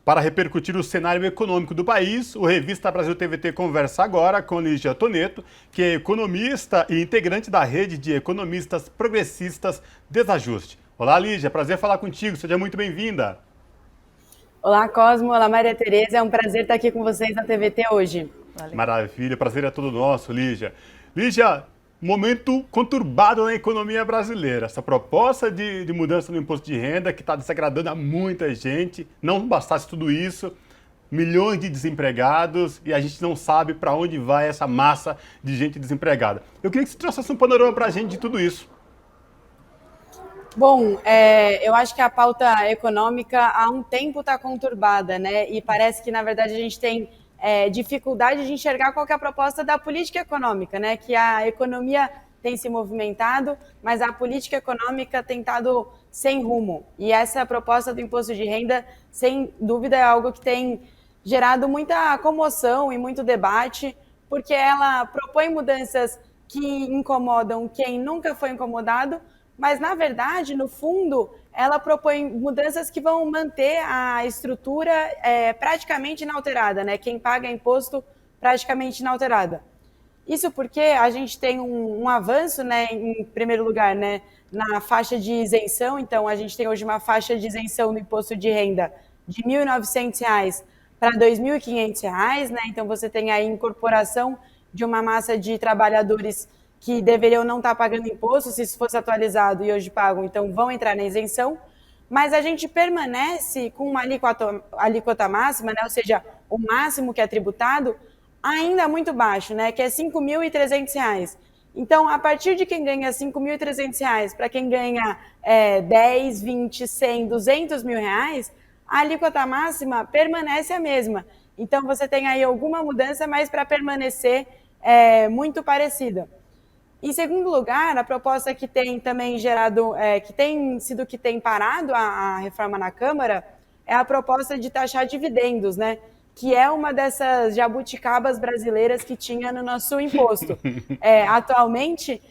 Para repercutir o cenário econômico do país, o Revista Brasil TVT conversa agora com Lígia Toneto, que é economista e integrante da rede de economistas progressistas Desajuste. Olá, Lígia, prazer falar contigo, seja muito bem-vinda. Olá, Cosmo. Olá, Maria Tereza. É um prazer estar aqui com vocês na TVT hoje. Valeu. Maravilha, prazer é todo nosso, Lígia. Lígia, momento conturbado na economia brasileira. Essa proposta de mudança no imposto de renda que está desagradando a muita gente. Não bastasse tudo isso, milhões de desempregados e a gente não sabe para onde vai essa massa de gente desempregada. Eu queria que você trouxesse um panorama para a gente de tudo isso. Bom, eu acho que a pauta econômica há um tempo está conturbada, né? E parece que, na verdade, a gente tem dificuldade de enxergar qual que é a proposta da política econômica, né? Que a economia tem se movimentado, mas a política econômica tem estado sem rumo. E essa proposta do imposto de renda, sem dúvida, é algo que tem gerado muita comoção e muito debate, porque ela propõe mudanças que incomodam quem nunca foi incomodado, mas, na verdade, no fundo, ela propõe mudanças que vão manter a estrutura praticamente inalterada, né? Quem paga imposto praticamente inalterada. Isso porque a gente tem um avanço, né, em primeiro lugar, né, na faixa de isenção. Então, a gente tem hoje uma faixa de isenção no imposto de renda de R$ 1.900 para R$ 2.500, né? Então, você tem aí incorporação de uma massa de trabalhadores que deveriam não estar pagando imposto se isso fosse atualizado e hoje pagam, então vão entrar na isenção, mas a gente permanece com uma alíquota máxima, né, ou seja, o máximo que é tributado, ainda muito baixo, né, que é R$ 5.300. Então, a partir de quem ganha R$ 5.300 para quem ganha 10, 20, 100, R$ 200.000, a alíquota máxima permanece a mesma. Então, você tem aí alguma mudança, mas para permanecer muito parecida. Em segundo lugar, a proposta que tem também gerado, que tem parado a reforma na Câmara, é a proposta de taxar dividendos, né? Que é uma dessas jabuticabas brasileiras que tinha no nosso imposto. Atualmente,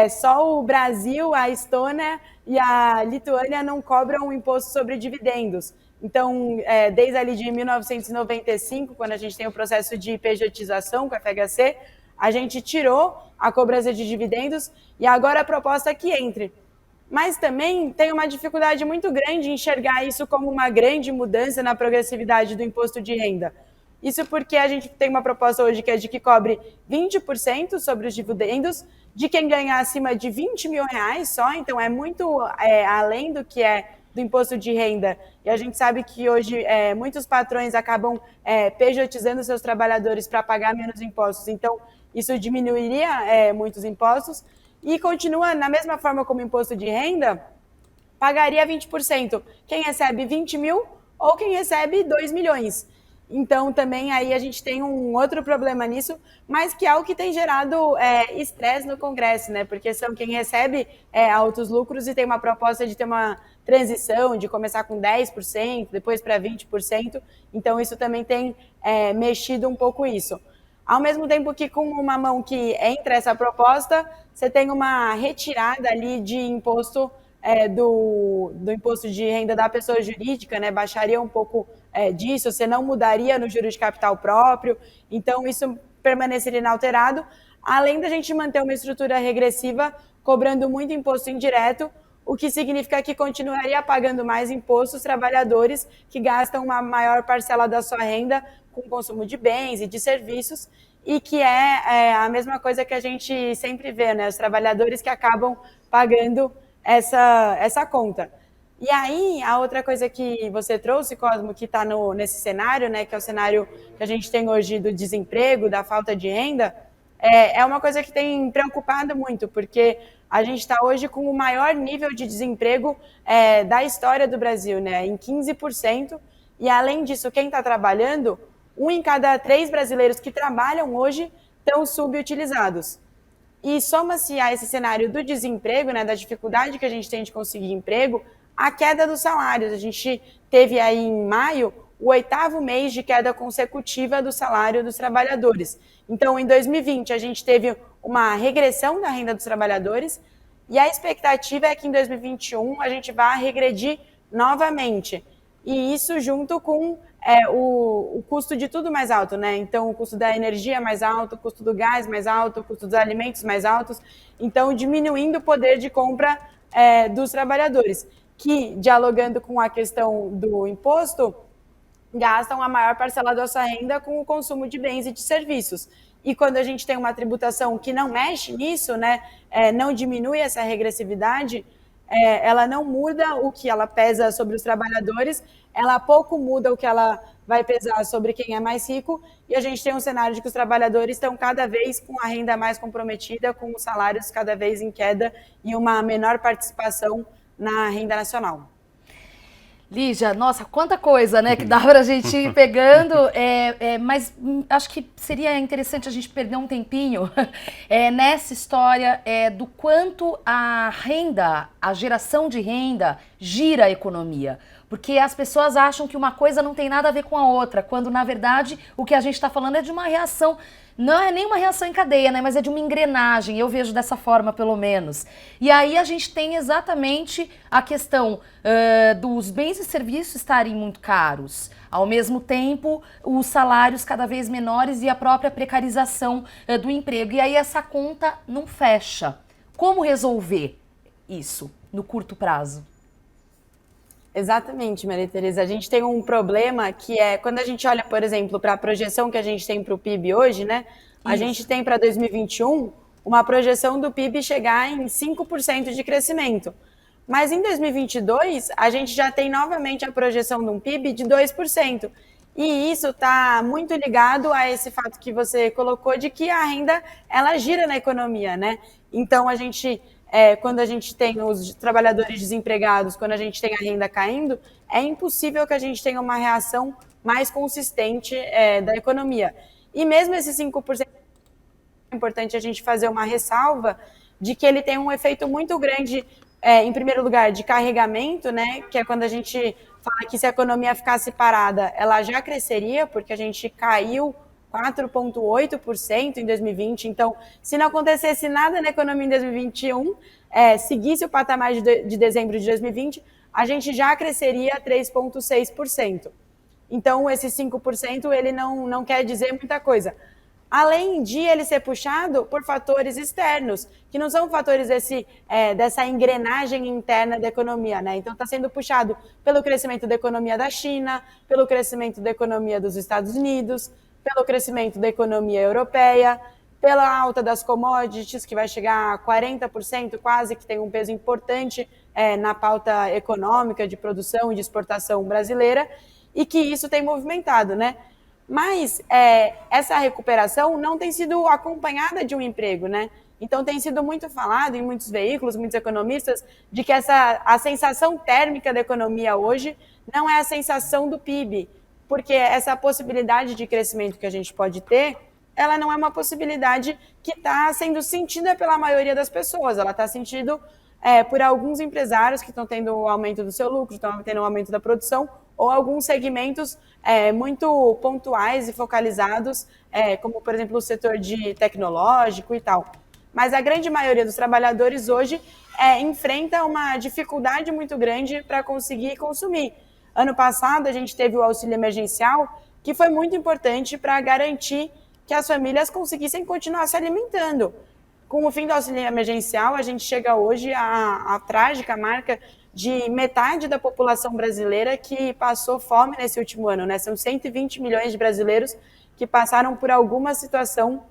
só o Brasil, a Estônia e a Lituânia não cobram imposto sobre dividendos. Então, desde ali de 1995, quando a gente tem o processo de pejotização com a FHC, a gente tirou a cobrança de dividendos e agora a proposta é que entre. Mas também tem uma dificuldade muito grande em enxergar isso como uma grande mudança na progressividade do imposto de renda. Isso porque a gente tem uma proposta hoje que é de que cobre 20% sobre os dividendos de quem ganhar acima de R$ 20.000 só, então é muito além do que é do imposto de renda. E a gente sabe que hoje muitos patrões acabam pejotizando seus trabalhadores para pagar menos impostos. Então, isso diminuiria muitos impostos e continua na mesma forma como imposto de renda, pagaria 20%. Quem recebe 20 mil ou quem recebe 2 milhões. Então, também aí a gente tem um outro problema nisso, mas que é o que tem gerado estresse no Congresso, né? Porque são quem recebe altos lucros e tem uma proposta de ter uma transição, de começar com 10%, depois para 20%. Então, isso também tem mexido um pouco isso. Ao mesmo tempo que com uma mão que entra essa proposta, você tem uma retirada ali de imposto do imposto de renda da pessoa jurídica, né? Baixaria um pouco disso, você não mudaria no juros de capital próprio, então isso permaneceria inalterado, além da gente manter uma estrutura regressiva, cobrando muito imposto indireto, o que significa que continuaria pagando mais impostos trabalhadores que gastam uma maior parcela da sua renda com consumo de bens e de serviços, e que é a mesma coisa que a gente sempre vê, né? Os trabalhadores que acabam pagando essa conta. E aí, a outra coisa que você trouxe, Cosmo, que está nesse cenário, né, que é o cenário que a gente tem hoje do desemprego, da falta de renda, é uma coisa que tem preocupado muito, porque a gente está hoje com o maior nível de desemprego da história do Brasil, né, em 15%, e além disso, quem está trabalhando, 1 em cada 3 brasileiros que trabalham hoje estão subutilizados. E soma-se a esse cenário do desemprego, né, da dificuldade que a gente tem de conseguir emprego, a queda dos salários. A gente teve aí em maio o 8º mês de queda consecutiva do salário dos trabalhadores. Então, em 2020, a gente teve uma regressão da renda dos trabalhadores e a expectativa é que em 2021 a gente vá regredir novamente. e isso junto com o custo de tudo mais alto, né? Então, o custo da energia mais alto, o custo do gás mais alto, o custo dos alimentos mais altos, então diminuindo o poder de compra dos trabalhadores, que, dialogando com a questão do imposto, gastam a maior parcela da sua renda com o consumo de bens e de serviços. E quando a gente tem uma tributação que não mexe nisso, né, não diminui essa regressividade, ela não muda o que ela pesa sobre os trabalhadores, ela pouco muda o que ela vai pesar sobre quem é mais rico, e a gente tem um cenário de que os trabalhadores estão cada vez com a renda mais comprometida, com os salários cada vez em queda e uma menor participação na renda nacional. Lígia, nossa, quanta coisa, né, que dá pra gente ir pegando, mas acho que seria interessante a gente perder um tempinho nessa história do quanto a renda, a geração de renda gira a economia. Porque as pessoas acham que uma coisa não tem nada a ver com a outra, quando na verdade o que a gente está falando é de uma reação. Não é nem uma reação em cadeia, né? Mas é de uma engrenagem, eu vejo dessa forma, pelo menos. E aí a gente tem exatamente a questão dos bens e serviços estarem muito caros. Ao mesmo tempo, os salários cada vez menores e a própria precarização do emprego. E aí essa conta não fecha. Como resolver isso no curto prazo? Exatamente, Maria Tereza. A gente tem um problema que é, quando a gente olha, por exemplo, para a projeção que a gente tem para o PIB hoje, né? A gente tem para 2021 uma projeção do PIB chegar em 5% de crescimento. Mas em 2022, a gente já tem novamente a projeção de um PIB de 2%. E isso está muito ligado a esse fato que você colocou de que a renda, ela gira na economia, né? Então, a gente... quando a gente tem os trabalhadores desempregados, quando a gente tem a renda caindo, é impossível que a gente tenha uma reação mais consistente da economia. E mesmo esse 5%, é importante a gente fazer uma ressalva de que ele tem um efeito muito grande, em primeiro lugar, de carregamento, né? Que é quando a gente fala que se a economia ficasse parada, ela já cresceria, porque a gente caiu 4,8% em 2020. Então, se não acontecesse nada na economia em 2021, seguisse o patamar de dezembro de 2020, a gente já cresceria 3,6%. Então, esse 5% ele não quer dizer muita coisa. Além de ele ser puxado por fatores externos, que não são fatores dessa engrenagem interna da economia, né? Então, está sendo puxado pelo crescimento da economia da China, pelo crescimento da economia dos Estados Unidos, pelo crescimento da economia europeia, pela alta das commodities, que vai chegar a 40%, quase, que tem um peso importante na pauta econômica de produção e de exportação brasileira, e que isso tem movimentado, né? Mas essa recuperação não tem sido acompanhada de um emprego, né? Então tem sido muito falado em muitos veículos, muitos economistas, de que a sensação térmica da economia hoje não é a sensação do PIB, porque essa possibilidade de crescimento que a gente pode ter, ela não é uma possibilidade que está sendo sentida pela maioria das pessoas, ela está sentida por alguns empresários que estão tendo um aumento do seu lucro, estão tendo um aumento da produção, ou alguns segmentos muito pontuais e focalizados, como, por exemplo, o setor tecnológico e tal. Mas a grande maioria dos trabalhadores hoje enfrenta uma dificuldade muito grande para conseguir consumir. Ano passado, a gente teve o auxílio emergencial, que foi muito importante para garantir que as famílias conseguissem continuar se alimentando. Com o fim do auxílio emergencial, a gente chega hoje à trágica marca de metade da população brasileira que passou fome nesse último ano, né? São 120 milhões de brasileiros que passaram por alguma situação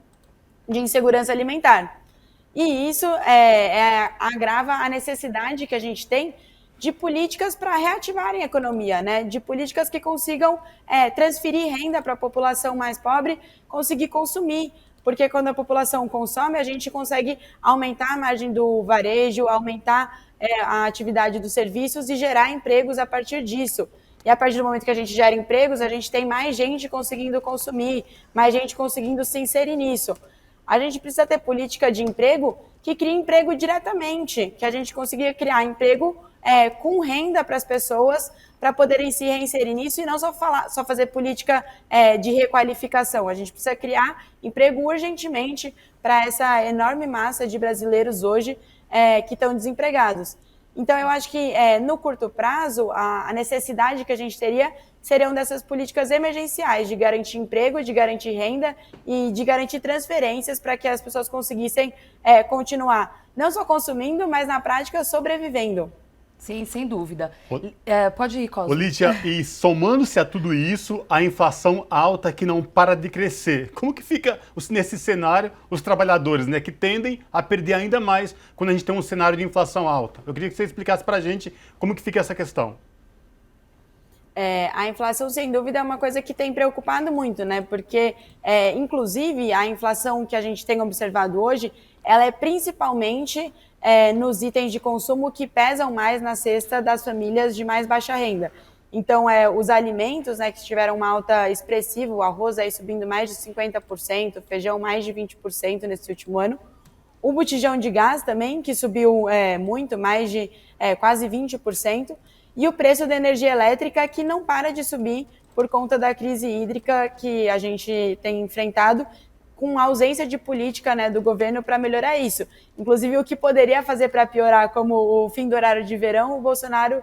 de insegurança alimentar. E isso agrava a necessidade que a gente tem de políticas para reativarem a economia, né? De políticas que consigam transferir renda para a população mais pobre conseguir consumir. Porque quando a população consome, a gente consegue aumentar a margem do varejo, aumentar a atividade dos serviços e gerar empregos a partir disso. E a partir do momento que a gente gera empregos, a gente tem mais gente conseguindo consumir, mais gente conseguindo se inserir nisso. A gente precisa ter política de emprego que crie emprego diretamente, que a gente consiga criar emprego com renda para as pessoas, para poderem se reinserir nisso e não só fazer política de requalificação. A gente precisa criar emprego urgentemente para essa enorme massa de brasileiros hoje que estão desempregados. Então, eu acho que no curto prazo, a necessidade que a gente teria seriam dessas políticas emergenciais de garantir emprego, de garantir renda e de garantir transferências para que as pessoas conseguissem continuar não só consumindo, mas na prática sobrevivendo. Sim, sem dúvida. Pode ir, Cosmo. Lídia, e somando-se a tudo isso, a inflação alta que não para de crescer. Como que fica nesse cenário os trabalhadores, né, que tendem a perder ainda mais quando a gente tem um cenário de inflação alta? Eu queria que você explicasse para a gente como que fica essa questão. A inflação, sem dúvida, é uma coisa que tem preocupado muito, né? Porque, inclusive, a inflação que a gente tem observado hoje, ela é principalmente nos itens de consumo que pesam mais na cesta das famílias de mais baixa renda. Então, os alimentos, né, que tiveram uma alta expressiva, o arroz aí subindo mais de 50%, o feijão mais de 20% nesse último ano. O botijão de gás também, que subiu muito, mais de quase 20%. E o preço da energia elétrica, que não para de subir por conta da crise hídrica que a gente tem enfrentado, com ausência de política, né, do governo para melhorar isso. Inclusive, o que poderia fazer para piorar, como o fim do horário de verão, o Bolsonaro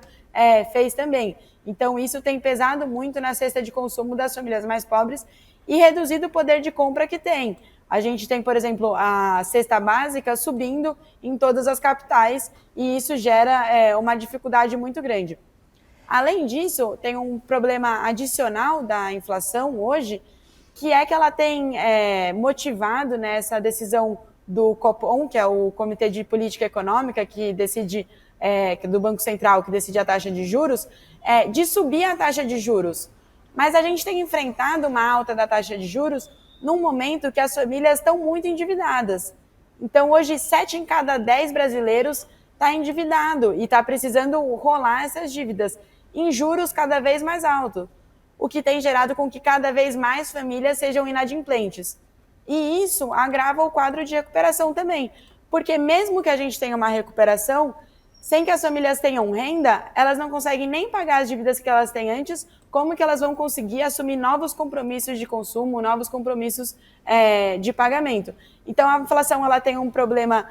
fez também. Então, isso tem pesado muito na cesta de consumo das famílias mais pobres e reduzido o poder de compra que tem. A gente tem, por exemplo, a cesta básica subindo em todas as capitais e isso gera uma dificuldade muito grande. Além disso, tem um problema adicional da inflação hoje, que é que ela tem motivado, né, essa decisão do Copom, que é o Comitê de Política Econômica, que decide, do Banco Central, que decide a taxa de juros, de subir a taxa de juros. Mas a gente tem enfrentado uma alta da taxa de juros num momento que as famílias estão muito endividadas. Então, hoje, 7 em cada 10 brasileiros está endividado e está precisando rolar essas dívidas em juros cada vez mais altos, o que tem gerado com que cada vez mais famílias sejam inadimplentes. E isso agrava o quadro de recuperação também, porque mesmo que a gente tenha uma recuperação, sem que as famílias tenham renda, elas não conseguem nem pagar as dívidas que elas têm antes, como que elas vão conseguir assumir novos compromissos de consumo, novos compromissos de pagamento. Então, a inflação ela tem um problema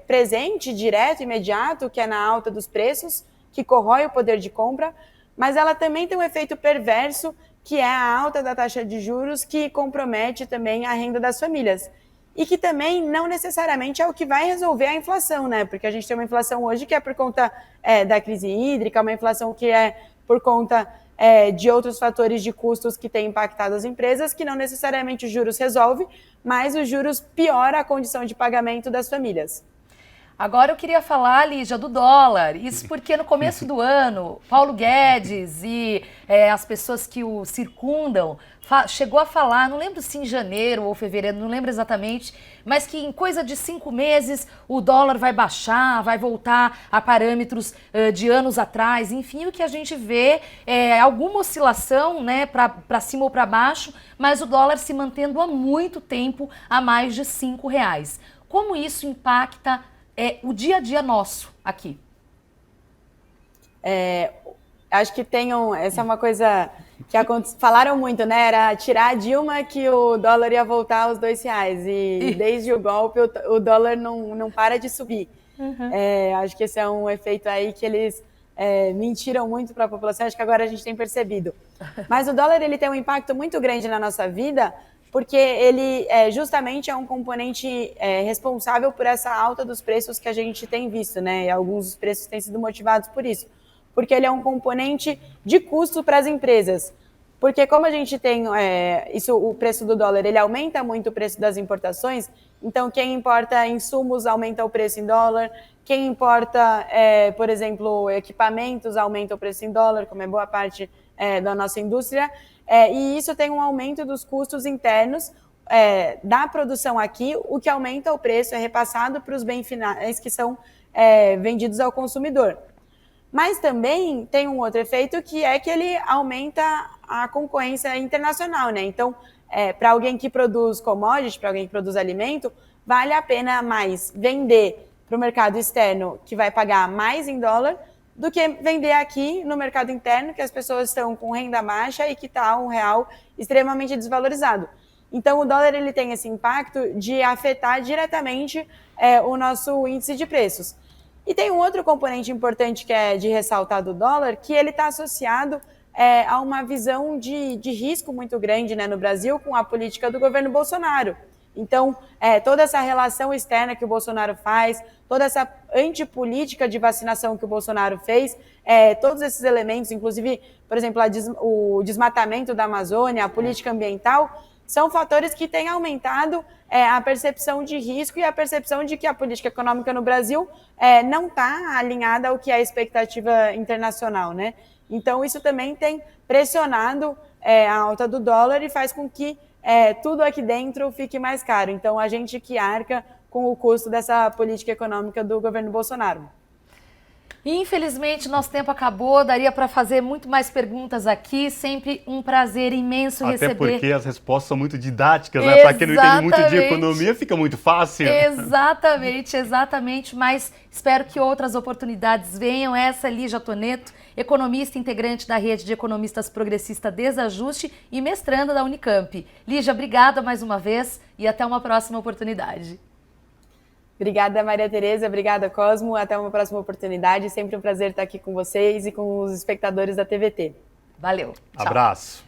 presente, direto, imediato, que é na alta dos preços, que corrói o poder de compra, mas ela também tem um efeito perverso, que é a alta da taxa de juros, que compromete também a renda das famílias. E que também não necessariamente é o que vai resolver a inflação, né? Porque a gente tem uma inflação hoje que é por conta da crise hídrica, uma inflação que é por conta de outros fatores de custos que têm impactado as empresas, que não necessariamente os juros resolve, mas os juros piora a condição de pagamento das famílias. Agora eu queria falar, Lígia, do dólar. Isso porque no começo do ano, Paulo Guedes e as pessoas que o circundam chegou a falar, não lembro se em janeiro ou fevereiro, não lembro exatamente, mas que em coisa de 5 meses o dólar vai baixar, vai voltar a parâmetros de anos atrás. Enfim, o que a gente vê é alguma oscilação, né, para cima ou para baixo, mas o dólar se mantendo há muito tempo a mais de R$ 5. Como isso impacta o dia a dia nosso aqui? Acho que essa é uma coisa que falaram muito, né? Era tirar a Dilma que o dólar ia voltar aos R$ 2. E desde o golpe o dólar não para de subir. Uhum. Acho que esse é um efeito aí que eles mentiram muito para a população. Acho que agora a gente tem percebido. Mas o dólar ele tem um impacto muito grande na nossa vida, porque ele justamente é um componente responsável por essa alta dos preços que a gente tem visto, né? E alguns dos preços têm sido motivados por isso. Porque ele é um componente de custo para as empresas. Porque como a gente tem o preço do dólar, ele aumenta muito o preço das importações, então quem importa insumos aumenta o preço em dólar, quem importa, por exemplo, equipamentos aumenta o preço em dólar, como é boa parte da nossa indústria, e isso tem um aumento dos custos internos da produção aqui, o que aumenta o preço, é repassado para os bens finais que são vendidos ao consumidor. Mas também tem um outro efeito que é que ele aumenta a concorrência internacional, né? Então, para alguém que produz commodity, para alguém que produz alimento, vale a pena mais vender para o mercado externo, que vai pagar mais em dólar, do que vender aqui no mercado interno, que as pessoas estão com renda baixa e que está um real extremamente desvalorizado. Então, o dólar ele tem esse impacto de afetar diretamente o nosso índice de preços. E tem um outro componente importante que é de ressaltar do dólar, que ele está associado a uma visão de risco muito grande, né, no Brasil com a política do governo Bolsonaro. Então, toda essa relação externa que o Bolsonaro faz, toda essa antipolítica de vacinação que o Bolsonaro fez, todos esses elementos, inclusive, por exemplo, o desmatamento da Amazônia, a política ambiental, são fatores que têm aumentado a percepção de risco e a percepção de que a política econômica no Brasil não está alinhada ao que é a expectativa internacional, né? Então, isso também tem pressionado a alta do dólar e faz com que tudo aqui dentro fique mais caro. Então, a gente que arca com o custo dessa política econômica do governo Bolsonaro. Infelizmente, nosso tempo acabou, daria para fazer muito mais perguntas aqui, sempre um prazer imenso receber. Até porque as respostas são muito didáticas, né? Para quem não entende muito de economia, fica muito fácil. Exatamente, mas espero que outras oportunidades venham. Essa é Lígia Toneto, economista integrante da rede de economistas progressista Desajuste e mestranda da Unicamp. Lígia, obrigada mais uma vez e até uma próxima oportunidade. Obrigada, Maria Tereza. Obrigada, Cosmo. Até uma próxima oportunidade. Sempre um prazer estar aqui com vocês e com os espectadores da TVT. Valeu. Tchau. Abraço.